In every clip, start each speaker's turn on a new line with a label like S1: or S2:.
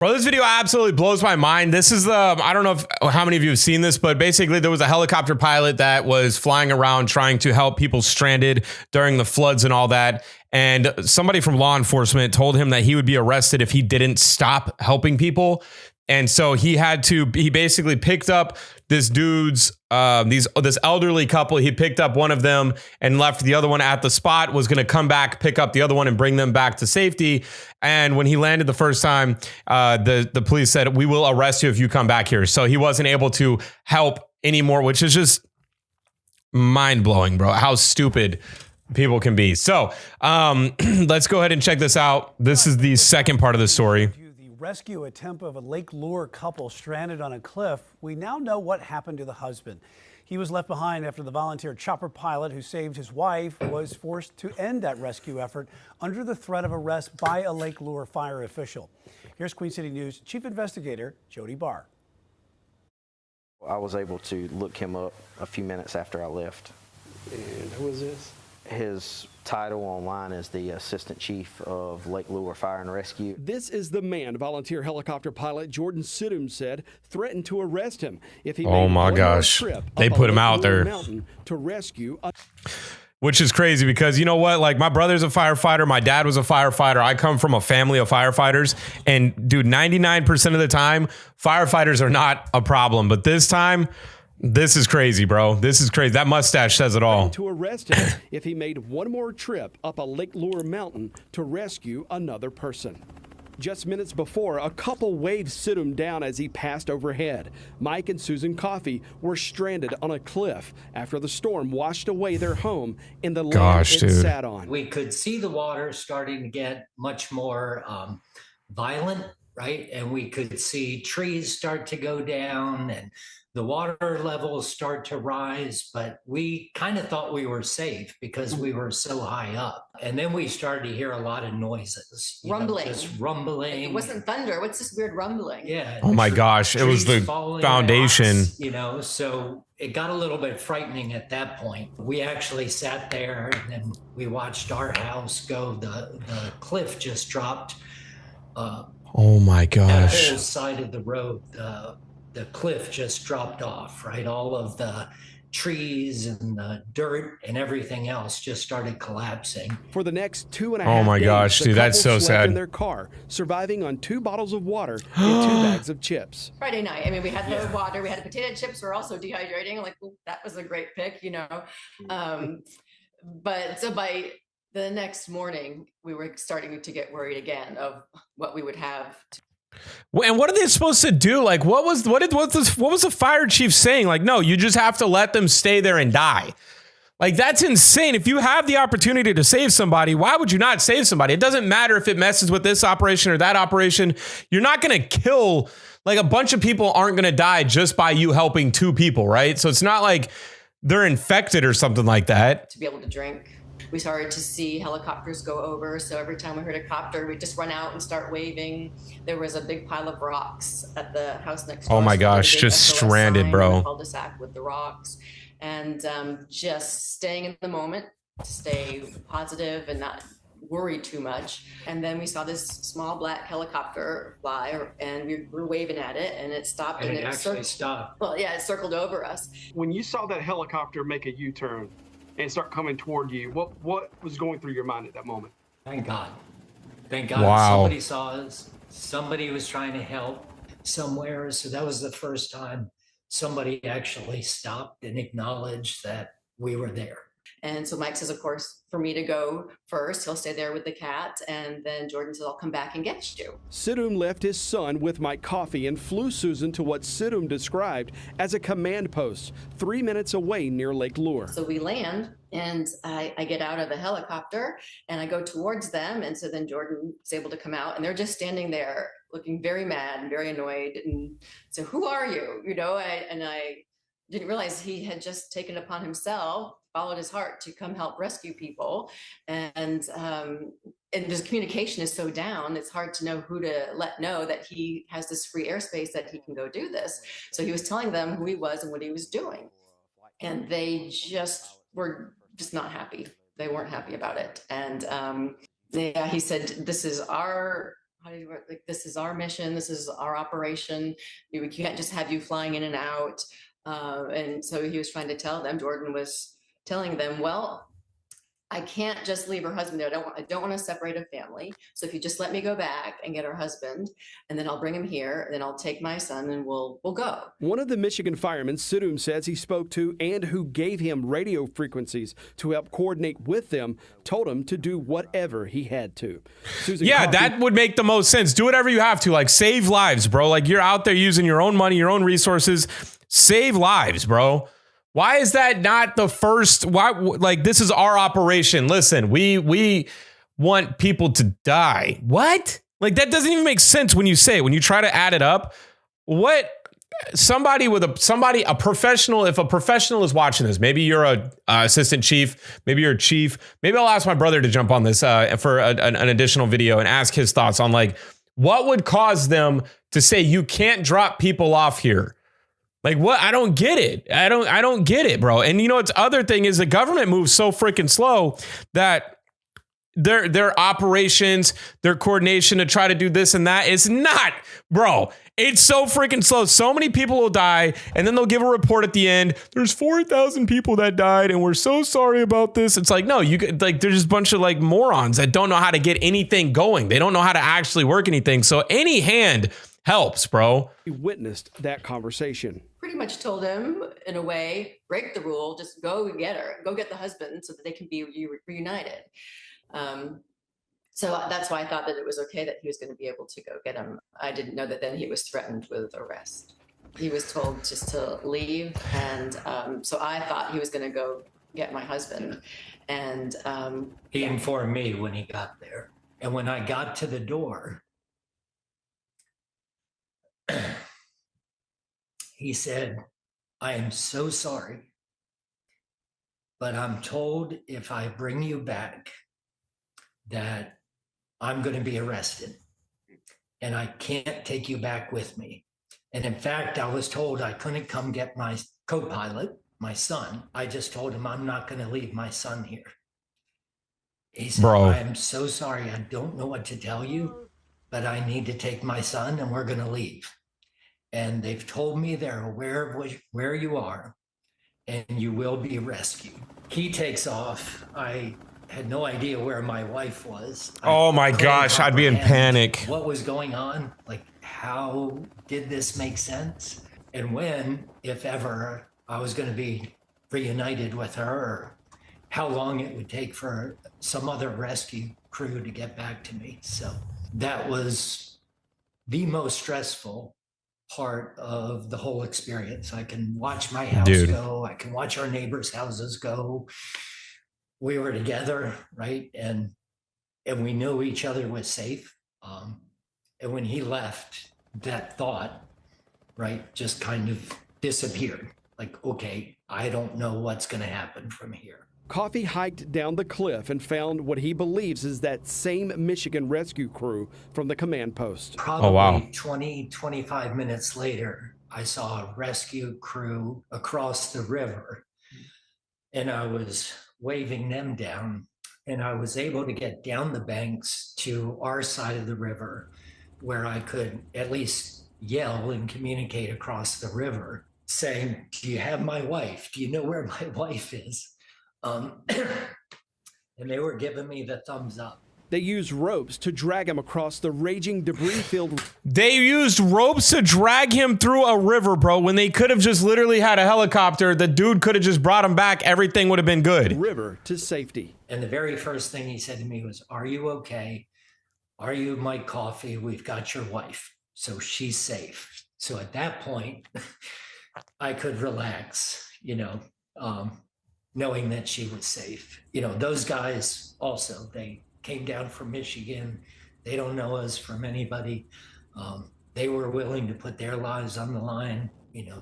S1: Bro, this video absolutely blows my mind. This is I don't know how many of you have seen this, but basically there was a helicopter pilot that was flying around trying to help people stranded during the floods and all that. And somebody from law enforcement told him that he would be arrested if he didn't stop helping people. And so he basically picked up this dude's, this elderly couple. He picked up one of them and left the other one at the spot, was going to come back, pick up the other one and bring them back to safety. And when he landed the first time, the police said, "We will arrest you if you come back here." So he wasn't able to help anymore, which is just mind blowing, bro, how stupid people can be. So let's go ahead and check this out. This is the second part of the story.
S2: Rescue attempt of a Lake Lure couple stranded on a cliff. We now know what happened to the husband. He was left behind after the volunteer chopper pilot who saved his wife was forced to end that rescue effort under the threat of arrest by a Lake Lure fire official. Here's Queen City News Chief Investigator Jody Barr.
S3: I was able to look him up a few minutes after I left.
S4: And who is this?
S3: His title online is the Assistant Chief of Lake Lure Fire and Rescue.
S4: This is the man volunteer helicopter pilot Jordan Sidum said threatened to arrest him if he
S1: oh my gosh, they put him out there
S4: to rescue.
S1: Which is crazy because you know what? Like, my brother's a firefighter. My dad was a firefighter. I come from a family of firefighters. And dude, 99% of the time, firefighters are not a problem. But this time, this is crazy, bro. This is crazy. That mustache says it all.
S4: To arrest him if he made one more trip up a Lake Lure mountain to rescue another person. Just minutes before, a couple waved Sidum down as he passed overhead. Mike and Susan Coffey were stranded on a cliff after the storm washed away their home in the land it sat on.
S5: We could see the water starting to get much more violent, right? And we could see trees start to go down and the water levels start to rise, but we kind of thought we were safe because we were so high up. And then we started to hear a lot of noises.
S6: Rumbling.
S5: Just rumbling.
S6: It wasn't thunder. What's this weird rumbling?
S5: Yeah.
S1: Oh my gosh. It was the foundation.
S5: Rocks, so it got a little bit frightening at that point. We actually sat there and then we watched our house go. The cliff just dropped.
S1: Oh my gosh.
S5: That whole side of the road, the cliff just dropped off, right? All of the trees and the dirt and everything else just started collapsing.
S4: For the next 2.5 days,
S1: oh my gosh, dude, that's so sad.
S4: In their car, surviving on 2 bottles of water and 2 bags of chips.
S6: Friday night, I mean, we had the water, we had the potato chips. We're also dehydrating. Like, well, that was a great pick, you know. But so by the next morning, we were starting to get worried again of what we would have.
S1: And what are they supposed to do? Like, what was the fire chief saying? Like, no, you just have to let them stay there and die. Like, that's insane. If you have the opportunity to save somebody, why would you not save somebody? It doesn't matter if it messes with this operation or that operation. You're not going to kill, like, a bunch of people aren't going to die just by you helping 2 people, right? So it's not like they're infected or something like that.
S6: To be able to drink. We started to see helicopters go over. So every time we heard a copter, we'd just run out and start waving. There was a big pile of rocks at the house next door.
S1: Oh my gosh, just stranded, bro.
S6: Cul-de-sac with the rocks. And just staying in the moment to stay positive and not worry too much. And then we saw this small black helicopter fly and we were waving at it and it stopped.
S5: And it actually stopped.
S6: Well, yeah, it circled over us.
S7: When you saw that helicopter make a U-turn and start coming toward you, what was going through your mind at that moment?
S5: Thank God. Thank God.
S1: Wow.
S5: Somebody saw us. Somebody was trying to help somewhere. So that was the first time somebody actually stopped and acknowledged that we were there.
S6: And so Mike says, of course, for me to go first, he'll stay there with the cat. And then Jordan says, I'll come back and get you.
S4: Sidum left his son with Mike Coffey and flew Susan to what Sidum described as a command post 3 minutes away near Lake Lure.
S6: So we land and I get out of the helicopter and I go towards them. And so then Jordan is able to come out and they're just standing there looking very mad and very annoyed. And so who are you? You know, I didn't realize he had just taken it upon himself, followed his heart to come help rescue people. And this communication is so down, it's hard to know who to let know that he has this free airspace that he can go do this. So he was telling them who he was and what he was doing. And they just were just not happy. They weren't happy about it. And he said, this is our how do you work? Like, this is our mission. This is our operation. We can't just have you flying in and out. And so he was trying to tell them, Jordan was telling them, well, I can't just leave her husband there. I don't want to separate a family. So if you just let me go back and get her husband, and then I'll bring him here, and then I'll take my son, and we'll go.
S4: One of the Michigan firemen, Sidum, says he spoke to and who gave him radio frequencies to help coordinate with them, told him to do whatever he had to. Susan
S1: Yeah,
S4: Coffey,
S1: that would make the most sense. Do whatever you have to, like save lives, bro. Like you're out there using your own money, your own resources. Save lives, bro. Why is that not the first? Why, like, this is our operation. Listen, we want people to die. What? Like, that doesn't even make sense when you say it. When you try to add it up, what? A professional, if a professional is watching this, maybe you're a assistant chief, maybe you're a chief. Maybe I'll ask my brother to jump on this for an additional video and ask his thoughts on, like, what would cause them to say you can't drop people off here? Like, what? I don't get it. I don't get it, bro. And you know, it's other thing is the government moves so freaking slow that their operations, their coordination to try to do this and that is not, bro. It's so freaking slow. So many people will die, and then they'll give a report at the end. There's 4,000 people that died, and we're so sorry about this. It's like, no, like there's just a bunch of like morons that don't know how to get anything going. They don't know how to actually work anything. So any hand helps, bro.
S4: He witnessed that conversation.
S6: Pretty much told him, in a way, break the rule, just go get her, go get the husband so that they can be reunited. So that's why I thought that it was okay that he was going to be able to go get him. I didn't know that then he was threatened with arrest. He was told just to leave. And so I thought he was going to go get my husband. And
S5: he informed me when he got there. And when I got to the door, he said, I am so sorry, but I'm told if I bring you back that I'm going to be arrested and I can't take you back with me. And in fact, I was told I couldn't come get my co-pilot, my son. I just told him I'm not going to leave my son here. He said,
S1: Bro,
S5: I'm so sorry. I don't know what to tell you, but I need to take my son and we're going to leave. And they've told me they're aware of where you are and you will be rescued. He takes off. I had no idea where my wife was.
S1: Oh my gosh, I'd be in panic.
S5: What was going on? Like, how did this make sense? And when, if ever, I was going to be reunited with her, or how long it would take for some other rescue crew to get back to me. So that was the most stressful part of the whole experience. I can watch my house go. I can watch our neighbors' houses go. We were together, right? And we knew each other was safe. And when he left, that thought, right, just kind of disappeared. Like, okay, I don't know what's going to happen from here.
S4: Coffey hiked down the cliff and found what he believes is that same Michigan rescue crew from the command post.
S5: Probably 20, 25 minutes later, I saw a rescue crew across the river, and I was waving them down, and I was able to get down the banks to our side of the river where I could at least yell and communicate across the river saying, do you have my wife? Do you know where my wife is? And they were giving me the thumbs up.
S4: They used ropes to drag him across the raging debris-filled.
S1: They used ropes to drag him through a river, bro, when they could have just literally had a helicopter. The dude could have just brought him back. Everything would have been good.
S4: River to safety.
S5: And the very first thing he said to me was, are you okay? Are you Mike Coffey? We've got your wife, so she's safe. So at that point, I could relax, knowing that she was safe. Those guys also, they came down from Michigan. They don't know us from anybody. They were willing to put their lives on the line.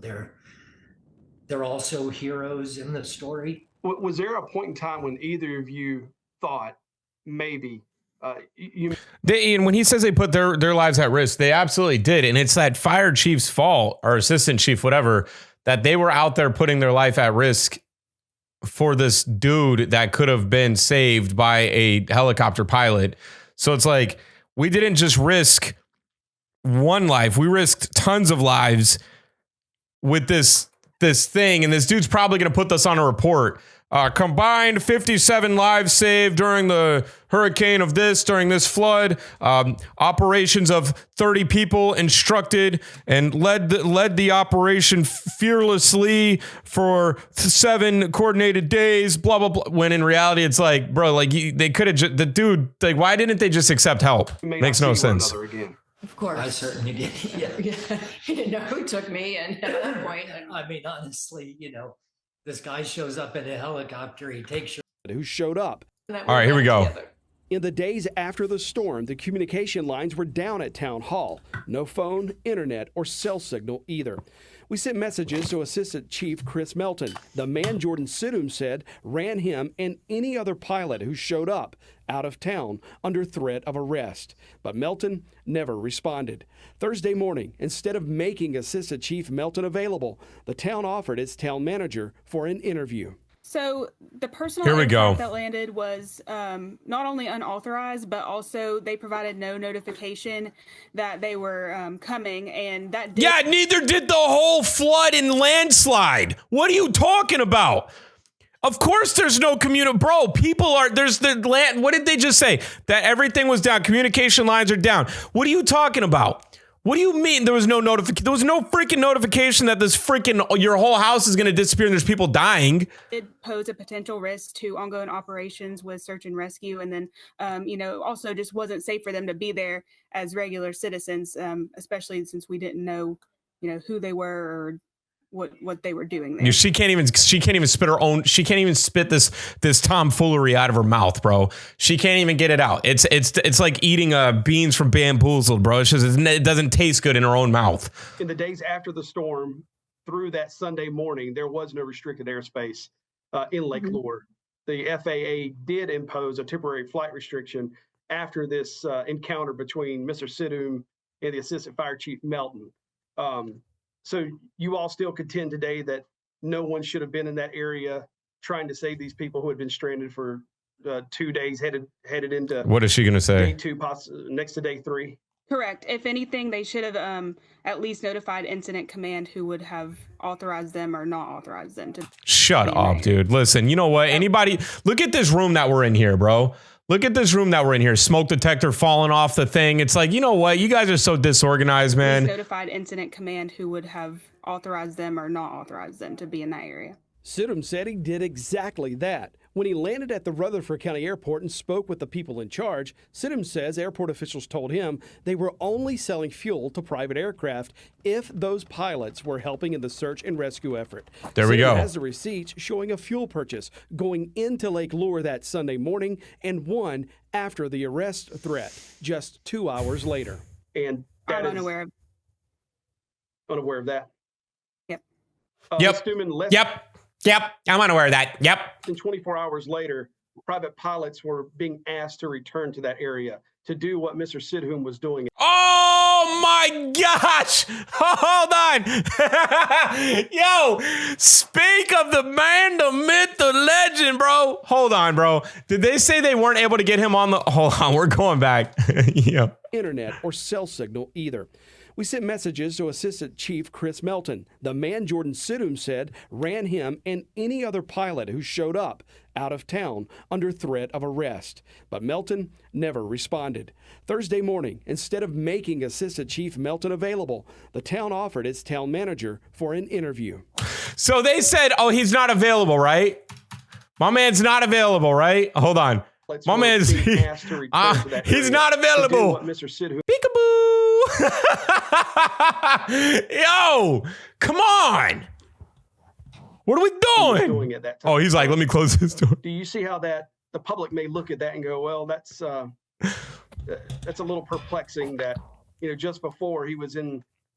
S5: They're also heroes in the story.
S7: Was there a point in time when either of you thought maybe
S1: and when he says they put their lives at risk, they absolutely did. And it's that fire chief's fault, or assistant chief, whatever, that they were out there putting their life at risk for this dude that could have been saved by a helicopter pilot. So it's like, we didn't just risk one life. We risked tons of lives with this thing. And this dude's probably going to put this on a report. Combined 57 lives saved during the hurricane of this, during this flood. Operations of 30 people instructed and led the operation fearlessly for 7 coordinated days, blah, blah, blah. When in reality, it's like, bro, like they could have the dude, like, why didn't they just accept help? Makes no sense.
S6: Of course.
S5: I certainly did. Yeah.
S6: He didn't know who took me, and at that point,
S5: I mean, honestly, this guy shows up in a helicopter. He takes your.
S4: Who showed up.
S1: All right, here we go.
S4: In the days after the storm, the communication lines were down at Town Hall. No phone, internet, or cell signal either. We sent messages to Assistant Chief Chris Melton, the man Jordan Sidham said ran him and any other pilot who showed up out of town under threat of arrest. But Melton never responded. Thursday morning, instead of making Assistant Chief Melton available, the town offered its town manager for an interview.
S8: So the personal
S1: Here we go.
S8: aircraft that landed was not only unauthorized, but also they provided no notification that they were coming, and that did.
S1: Yeah, neither did the whole flood and landslide. What are you talking about? Of course there's no bro, people are, there's the land. What did they just say? That everything was down. Communication lines are down. What are you talking about? What do you mean there was no notification? There was no freaking notification that this freaking, your whole house is going to disappear and there's people dying.
S8: It posed a potential risk to ongoing operations with search and rescue. And then, also just wasn't safe for them to be there as regular citizens, especially since we didn't know, who they were or what they were doing there.
S1: She can't even spit her own. She can't even spit this tomfoolery out of her mouth, bro. She can't even get it out. It's like eating beans from Bamboozled, bro. It's just, it doesn't taste good in her own mouth.
S7: In the days after the storm, through that Sunday morning, there was no restricted airspace in Lake Lure. The FAA did impose a temporary flight restriction after this encounter between Mr. Sidham and the Assistant Fire Chief Melton. So you all still contend today that no one should have been in that area trying to save these people who had been stranded for 2 days, headed into.
S1: What is she going to say?
S7: Day 2, next to day 3.
S8: Correct. If anything, they should have at least notified Incident Command, who would have authorized them or not authorized them to.
S1: Shut up, dude. Listen, you know what? Anybody, look at this room that we're in here, bro. Look at this room that we're in here. Smoke detector falling off the thing. It's like, you know what? You guys are so disorganized, man.
S8: Notified Incident Command, who would have authorized them or not authorized them to be in that area.
S4: Sidham said he did exactly that. When he landed at the Rutherford County Airport and spoke with the people in charge, Sidham says airport officials told him they were only selling fuel to private aircraft if those pilots were helping in the search and rescue effort.
S1: There we go.
S4: Sidham has the receipts showing a fuel purchase going into Lake Lure that Sunday morning and one after the arrest threat just 2 hours later.
S7: And
S8: I'm unaware
S7: of that.
S8: Yep.
S1: Yep. I'm unaware of that. Yep.
S7: And 24 hours later, private pilots were being asked to return to that area to do what Mr. Sidham was doing.
S1: Oh my gosh. Hold on. Yo, speak of the man, the myth, the legend, bro. Hold on, bro. Did they say they weren't able to get him on the, hold on, we're going back. Yeah.
S4: Internet or cell signal either. We sent messages to Assistant Chief Chris Melton, the man Jordan Sidham said ran him and any other pilot who showed up out of town under threat of arrest. But Melton never responded. Thursday morning, instead of making Assistant Chief Melton available, the town offered its town manager for an interview.
S1: So they said, oh, he's not available, right? My man's not available, right? Hold on. My man's he's not available. Peekaboo. Yo, come on. What are we doing?
S7: At that time.
S1: Oh, he's like, let me close this door.
S7: Do you see how that the public may look at that and go, well, that's a little perplexing that, just before he was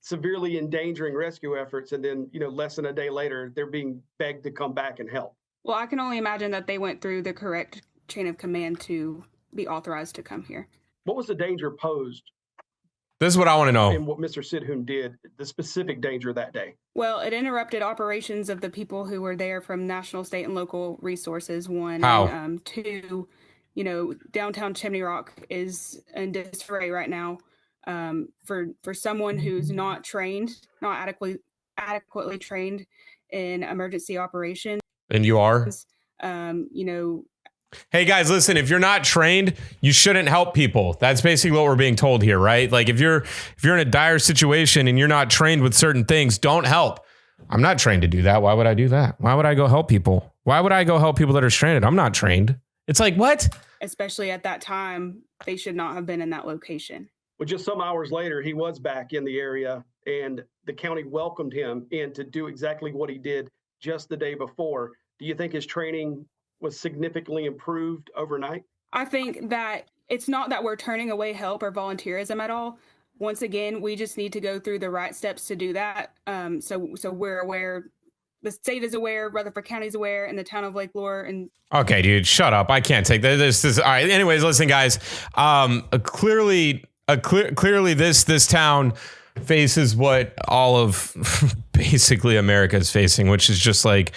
S7: severely endangering rescue efforts. And then, less than a day later, they're being begged to come back and help.
S8: Well, I can only imagine that they went through the correct chain of command to be authorized to come here.
S7: What was the danger posed?
S1: This is what I want to know.
S7: And what Mr. Sidham did, the specific danger that day.
S8: Well, it interrupted operations of the people who were there from national, state, and local resources. One.
S1: How?
S8: Two, downtown Chimney Rock is in disarray right now. For someone who's not adequately trained in emergency operations.
S1: And you are?
S8: You know,
S1: Hey guys, listen, if you're not trained, you shouldn't help people. That's basically what we're being told here, right? Like if you're in a dire situation and you're not trained with certain things, don't help. I'm not trained to do that. Why would I do that? Why would I go help people? Why would I go help people that are stranded? I'm not trained. It's like, what?
S8: Especially at that time, they should not have been in that location.
S7: Well, just some hours later, he was back in the area, and the county welcomed him in to do exactly what he did just the day before. Do you think his training was significantly improved overnight?
S8: I think that it's not that we're turning away help or volunteerism at all. Once again, we just need to go through the right steps to do that. So we're aware, the state is aware, Rutherford County is aware, and the town of Lake Lure. And
S1: okay, dude, shut up. I can't take this. All right. Anyways, listen, guys. Clearly, this town faces what all of basically America is facing, which is just like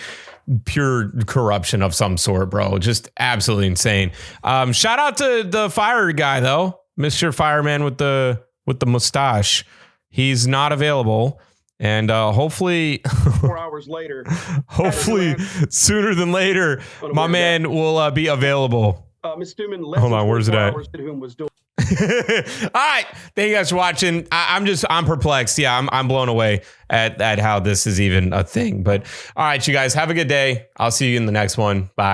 S1: pure corruption of some sort, bro. Just absolutely insane. Shout out to the fire guy though, Mr. Fireman with the mustache. He's not available, and hopefully
S7: 4 hours later,
S1: hopefully sooner than later, my man will be available.
S7: Ms. Stuman,
S1: hold on, where's it at?
S7: Whom was doing.
S1: All right, thank you guys for watching. I'm perplexed. Yeah, I'm blown away at how this is even a thing. But all right, you guys have a good day. I'll see you in the next one. Bye.